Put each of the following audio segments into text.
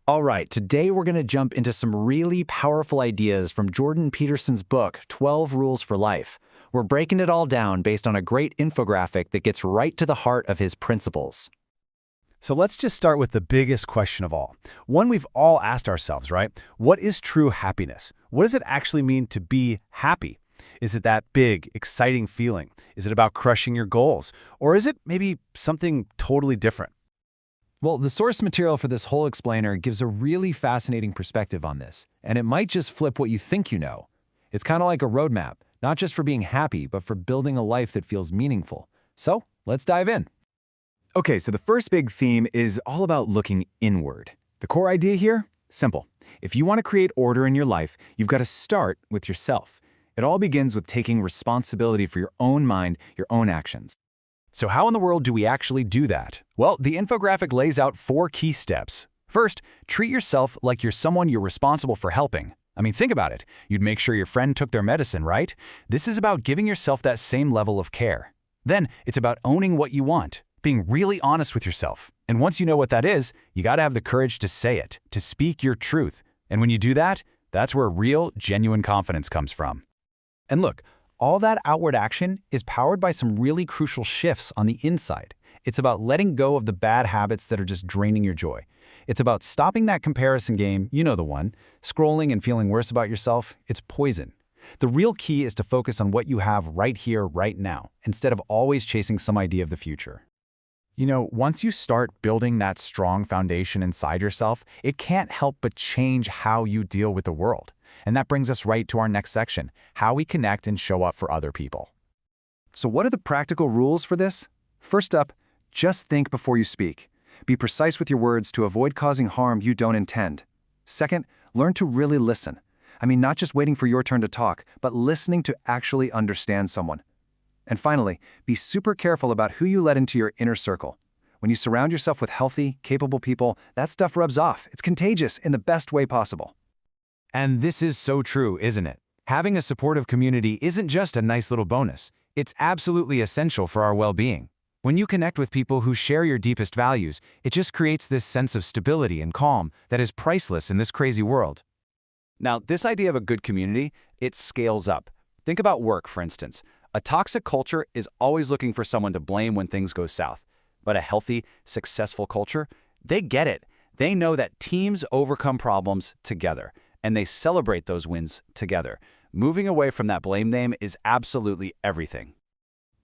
All right, today we're going to jump into some really powerful ideas from Jordan Peterson's book, 12 Rules for Life. We're breaking it all down based on a great infographic that gets right to the heart of his principles. So let's just start with the biggest question of all. One we've all asked ourselves, right? What is true happiness? What does it actually mean to be happy? Is it that big, exciting feeling? Is it about crushing your goals? Or is it maybe something totally different? Well, the source material for this whole explainer gives a really fascinating perspective on this, and it might just flip what you think you know. It's kind of like a roadmap, not just for being happy, but for building a life that feels meaningful. So, let's dive in. Okay, so the first big theme is all about looking inward. The core idea here? Simple. If you want to create order in your life, you've got to start with yourself. It all begins with taking responsibility for your own mind, your own actions. So how in the world do we actually do that? Well, the infographic lays out 4 key steps. First, treat yourself like you're someone you're responsible for helping. I mean, think about it. You'd make sure your friend took their medicine, right? This is about giving yourself that same level of care. Then, it's about owning what you want, being really honest with yourself. And once you know what that is, you gotta have the courage to say it, to speak your truth. And when you do that, that's where real, genuine confidence comes from. And look, all that outward action is powered by some really crucial shifts on the inside. It's about letting go of the bad habits that are just draining your joy. It's about stopping that comparison game, you know the one, scrolling and feeling worse about yourself. It's poison. The real key is to focus on what you have right here, right now, instead of always chasing some idea of the future. You know, once you start building that strong foundation inside yourself, it can't help but change how you deal with the world. And that brings us right to our next section, how we connect and show up for other people. So what are the practical rules for this? First up, just think before you speak. Be precise with your words to avoid causing harm you don't intend. Second, learn to really listen. I mean, not just waiting for your turn to talk, but listening to actually understand someone. And finally, be super careful about who you let into your inner circle. When you surround yourself with healthy, capable people, that stuff rubs off. It's contagious in the best way possible. And this is so true, isn't it? Having a supportive community isn't just a nice little bonus. It's absolutely essential for our well-being. When you connect with people who share your deepest values, it just creates this sense of stability and calm that is priceless in this crazy world. Now, this idea of a good community, it scales up. Think about work, for instance. A toxic culture is always looking for someone to blame when things go south. But a healthy, successful culture, they get it. They know that teams overcome problems together, and they celebrate those wins together. Moving away from that blame game is absolutely everything.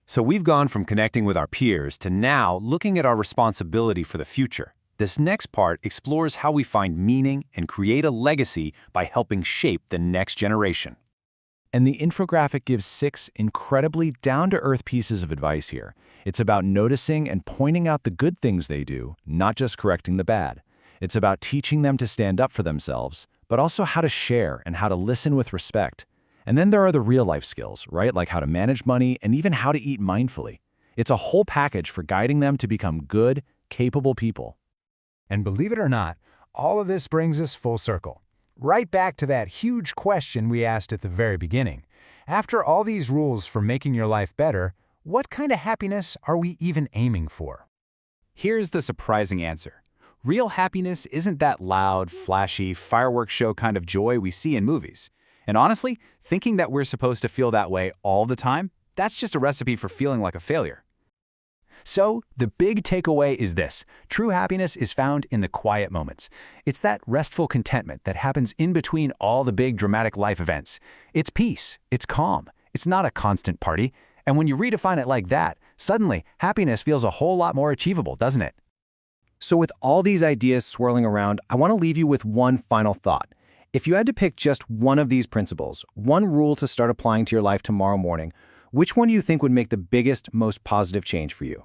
So we've gone from connecting with our peers to now looking at our responsibility for the future. This next part explores how we find meaning and create a legacy by helping shape the next generation. And the infographic gives 6 incredibly down-to-earth pieces of advice here. It's about noticing and pointing out the good things they do, not just correcting the bad. It's about teaching them to stand up for themselves, but also how to share and how to listen with respect. And then there are the real-life skills, right? Like how to manage money and even how to eat mindfully. It's a whole package for guiding them to become good, capable people. And believe it or not, all of this brings us full circle. Right back to that huge question we asked at the very beginning. After all these rules for making your life better, what kind of happiness are we even aiming for? Here's the surprising answer. Real happiness isn't that loud, flashy, fireworks show kind of joy we see in movies. And honestly, thinking that we're supposed to feel that way all the time, that's just a recipe for feeling like a failure. So, the big takeaway is this. True happiness is found in the quiet moments. It's that restful contentment that happens in between all the big dramatic life events. It's peace. It's calm. It's not a constant party. And when you redefine it like that, suddenly happiness feels a whole lot more achievable, doesn't it? So with all these ideas swirling around, I want to leave you with one final thought. If you had to pick just one of these principles, one rule to start applying to your life tomorrow morning, which one do you think would make the biggest, most positive change for you?